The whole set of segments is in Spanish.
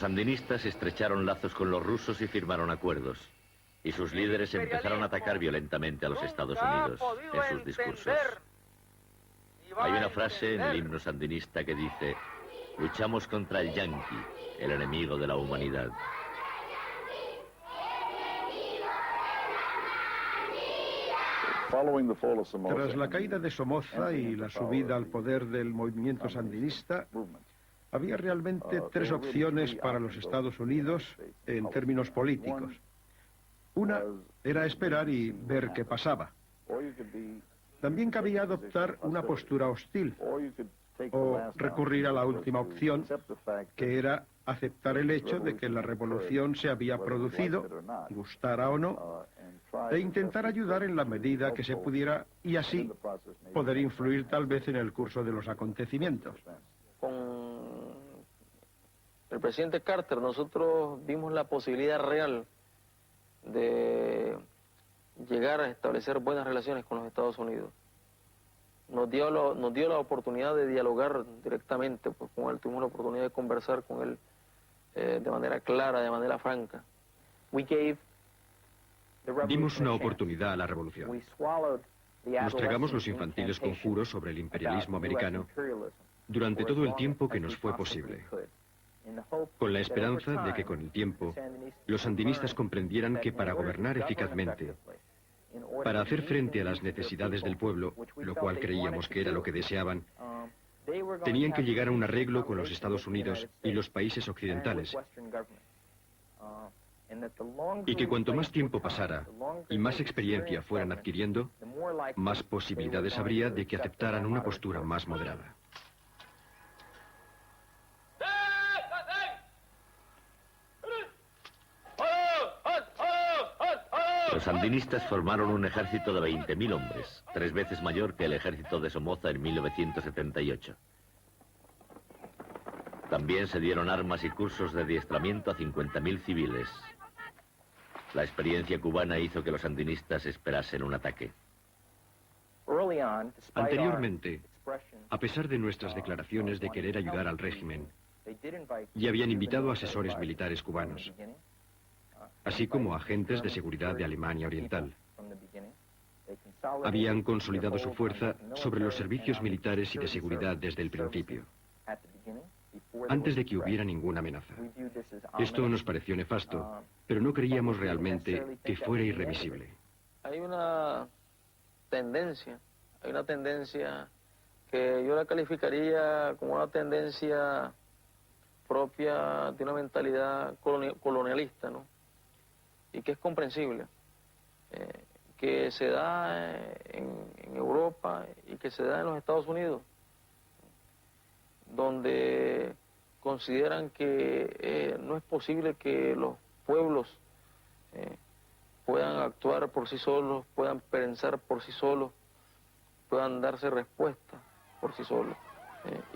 Los sandinistas estrecharon lazos con los rusos y firmaron acuerdos. Y sus líderes empezaron a atacar violentamente a los Estados Unidos en sus discursos. Hay una frase en el himno sandinista que dice: luchamos contra el yanqui, el enemigo de la humanidad. Tras la caída de Somoza y la subida al poder del movimiento sandinista, había realmente tres opciones para los Estados Unidos en términos políticos. Una era esperar y ver qué pasaba. También cabía adoptar una postura hostil o recurrir a la última opción, que era aceptar el hecho de que la revolución se había producido, gustara o no, e intentar ayudar en la medida que se pudiera y así poder influir tal vez en el curso de los acontecimientos. Con el presidente Carter nosotros vimos la posibilidad real de llegar a establecer buenas relaciones con los Estados Unidos. Nos dio la oportunidad de dialogar directamente pues, con él, tuvimos la oportunidad de conversar con él de manera clara, de manera franca. Dimos una oportunidad a la revolución. Nos tragamos los infantiles conjuros sobre el imperialismo americano durante todo el tiempo que nos fue posible, con la esperanza de que con el tiempo los sandinistas comprendieran que para gobernar eficazmente, para hacer frente a las necesidades del pueblo, lo cual creíamos que era lo que deseaban, tenían que llegar a un arreglo con los Estados Unidos y los países occidentales, y que cuanto más tiempo pasara y más experiencia fueran adquiriendo, más posibilidades habría de que aceptaran una postura más moderada. Los sandinistas formaron un ejército de 20.000 hombres, 3 veces mayor que el ejército de Somoza en 1978. También se dieron armas y cursos de adiestramiento a 50.000 civiles. La experiencia cubana hizo que los sandinistas esperasen un ataque. Anteriormente, a pesar de nuestras declaraciones de querer ayudar al régimen, ya habían invitado a asesores militares cubanos, así como agentes de seguridad de Alemania Oriental. Habían consolidado su fuerza sobre los servicios militares y de seguridad desde el principio, antes de que hubiera ninguna amenaza. Esto nos pareció nefasto, pero no creíamos realmente que fuera irreversible. Hay una tendencia que yo la calificaría como una tendencia propia de una mentalidad colonialista, ¿no? Y que es comprensible, que se da en Europa y que se da en los Estados Unidos, donde consideran que no es posible que los pueblos puedan actuar por sí solos, puedan pensar por sí solos, puedan darse respuesta por sí solos.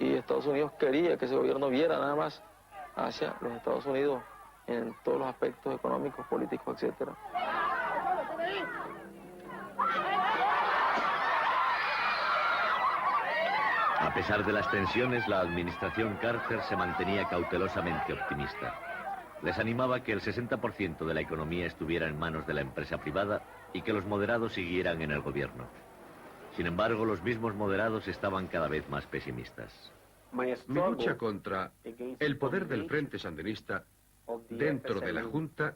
Y Estados Unidos quería que ese gobierno viera nada más hacia los Estados Unidos en todos los aspectos económicos, políticos, etc. A pesar de las tensiones, la administración Carter se mantenía cautelosamente optimista. Les animaba que el 60% de la economía estuviera en manos de la empresa privada y que los moderados siguieran en el gobierno. Sin embargo, los mismos moderados estaban cada vez más pesimistas. Mi lucha contra el poder del Frente Sandinista dentro de la Junta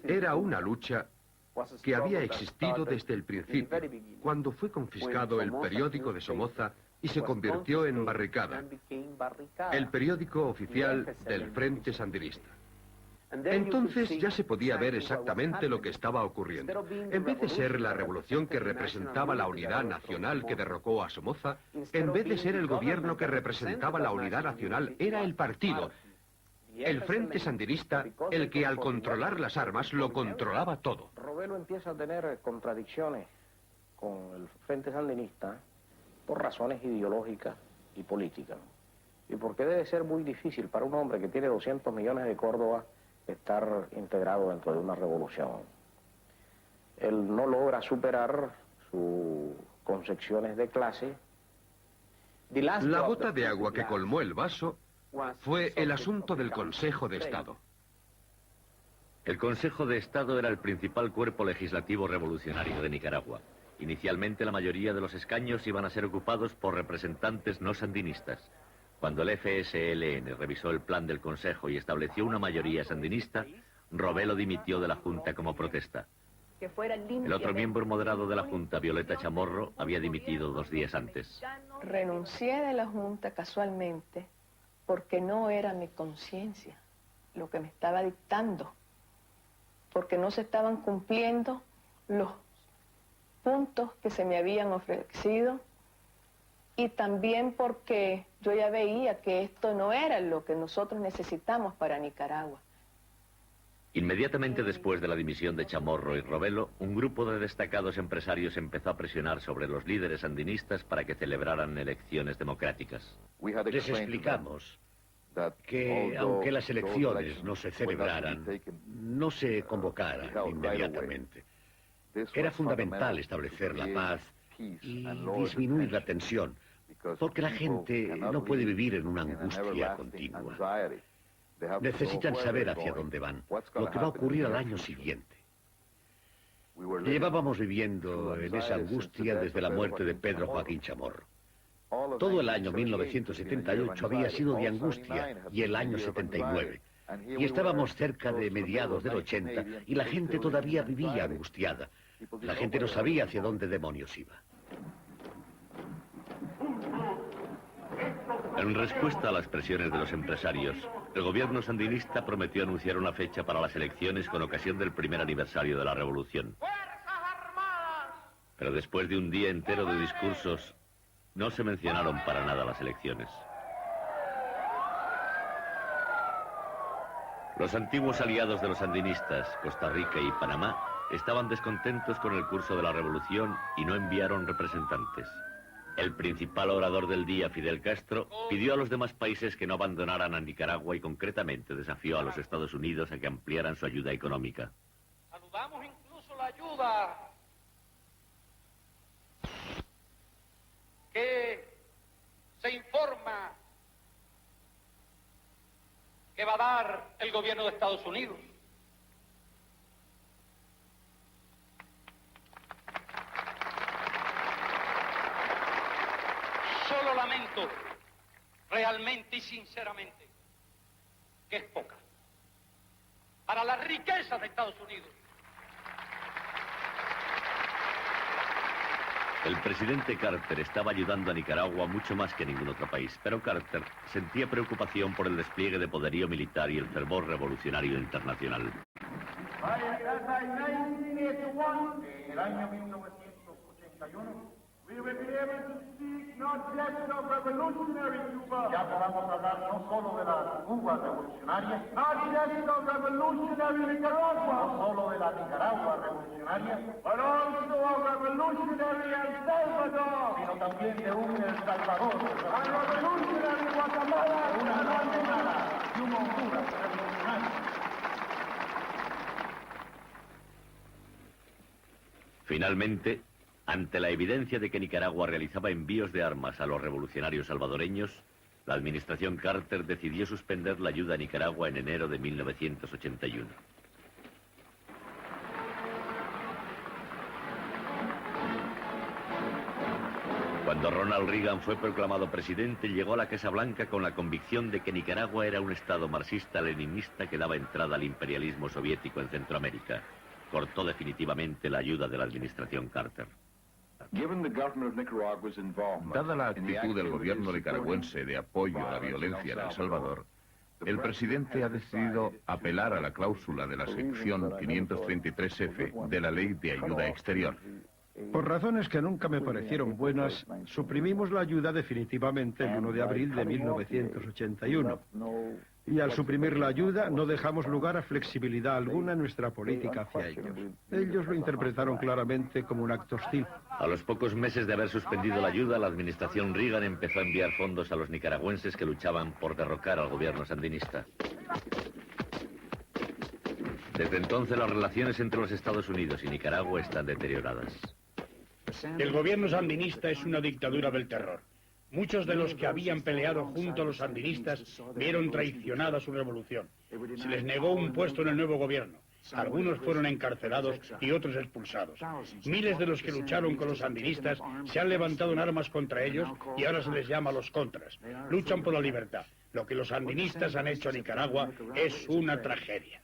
era una lucha que había existido desde el principio, cuando fue confiscado el periódico de Somoza y se convirtió en Barricada, el periódico oficial del Frente Sandinista. Entonces ya se podía ver exactamente lo que estaba ocurriendo. En vez de ser la revolución que representaba la unidad nacional que derrocó a Somoza, en vez de ser el gobierno que representaba la unidad nacional, era el partido, el Frente Sandinista, el que al controlar las armas lo controlaba todo. Robelo empieza a tener contradicciones con el Frente Sandinista por razones ideológicas y políticas, ¿no? Y porque debe ser muy difícil para un hombre que tiene 200 millones de Córdoba estar integrado dentro de una revolución. Él no logra superar sus concepciones de clase. La gota de agua que colmó el vaso fue el asunto del Consejo de Estado. El Consejo de Estado era el principal cuerpo legislativo revolucionario de Nicaragua. Inicialmente la mayoría de los escaños iban a ser ocupados por representantes no sandinistas. Cuando el FSLN revisó el plan del Consejo y estableció una mayoría sandinista, Robelo dimitió de la Junta como protesta. El otro miembro moderado de la Junta, Violeta Chamorro, había dimitido 2 días antes. Renuncié de la Junta casualmente porque no era mi conciencia lo que me estaba dictando, porque no se estaban cumpliendo los puntos que se me habían ofrecido y también porque yo ya veía que esto no era lo que nosotros necesitamos para Nicaragua. Inmediatamente después de la dimisión de Chamorro y Robelo, un grupo de destacados empresarios empezó a presionar sobre los líderes sandinistas para que celebraran elecciones democráticas. Les explicamos que, aunque las elecciones no se celebraran, no se convocaran inmediatamente. Era fundamental establecer la paz y disminuir la tensión, porque la gente no puede vivir en una angustia continua. Necesitan saber hacia dónde van, lo que va a ocurrir al año siguiente. Llevábamos viviendo en esa angustia desde la muerte de Pedro Joaquín Chamorro. Todo el año 1978 había sido de angustia y el año 79. Y estábamos cerca de mediados del 80 y la gente todavía vivía angustiada. La gente no sabía hacia dónde demonios iba. En respuesta a las presiones de los empresarios, el gobierno sandinista prometió anunciar una fecha para las elecciones con ocasión del primer aniversario de la revolución. Pero después de un día entero de discursos, no se mencionaron para nada las elecciones. Los antiguos aliados de los sandinistas, Costa Rica y Panamá, estaban descontentos con el curso de la revolución y no enviaron representantes. El principal orador del día, Fidel Castro, pidió a los demás países que no abandonaran a Nicaragua y concretamente desafió a los Estados Unidos a que ampliaran su ayuda económica. Saludamos incluso la ayuda que se informa que va a dar el gobierno de Estados Unidos. Solo lamento, realmente y sinceramente, que es poca para las riquezas de Estados Unidos. El presidente Carter estaba ayudando a Nicaragua mucho más que ningún otro país, pero Carter sentía preocupación por el despliegue de poderío militar y el fervor revolucionario internacional. En el año 1981, ya podamos hablar no solo de la Cuba revolucionaria, no solo de la Nicaragua revolucionaria, sino también de un El Salvador, de una Guatemala y un Honduras revolucionario. Finalmente, ante la evidencia de que Nicaragua realizaba envíos de armas a los revolucionarios salvadoreños, la administración Carter decidió suspender la ayuda a Nicaragua en enero de 1981. Cuando Ronald Reagan fue proclamado presidente, llegó a la Casa Blanca con la convicción de que Nicaragua era un estado marxista-leninista que daba entrada al imperialismo soviético en Centroamérica. Cortó definitivamente la ayuda de la administración Carter. Dada la actitud del gobierno nicaragüense de apoyo a la violencia en El Salvador, el presidente ha decidido apelar a la cláusula de la sección 533F de la Ley de Ayuda Exterior. Por razones que nunca me parecieron buenas, suprimimos la ayuda definitivamente el 1 de abril de 1981. Y al suprimir la ayuda, no dejamos lugar a flexibilidad alguna en nuestra política hacia ellos. Ellos lo interpretaron claramente como un acto hostil. A los pocos meses de haber suspendido la ayuda, la administración Reagan empezó a enviar fondos a los nicaragüenses que luchaban por derrocar al gobierno sandinista. Desde entonces, las relaciones entre los Estados Unidos y Nicaragua están deterioradas. El gobierno sandinista es una dictadura del terror. Muchos de los que habían peleado junto a los sandinistas vieron traicionada su revolución. Se les negó un puesto en el nuevo gobierno. Algunos fueron encarcelados y otros expulsados. Miles de los que lucharon con los sandinistas se han levantado en armas contra ellos y ahora se les llama los contras. Luchan por la libertad. Lo que los sandinistas han hecho a Nicaragua es una tragedia.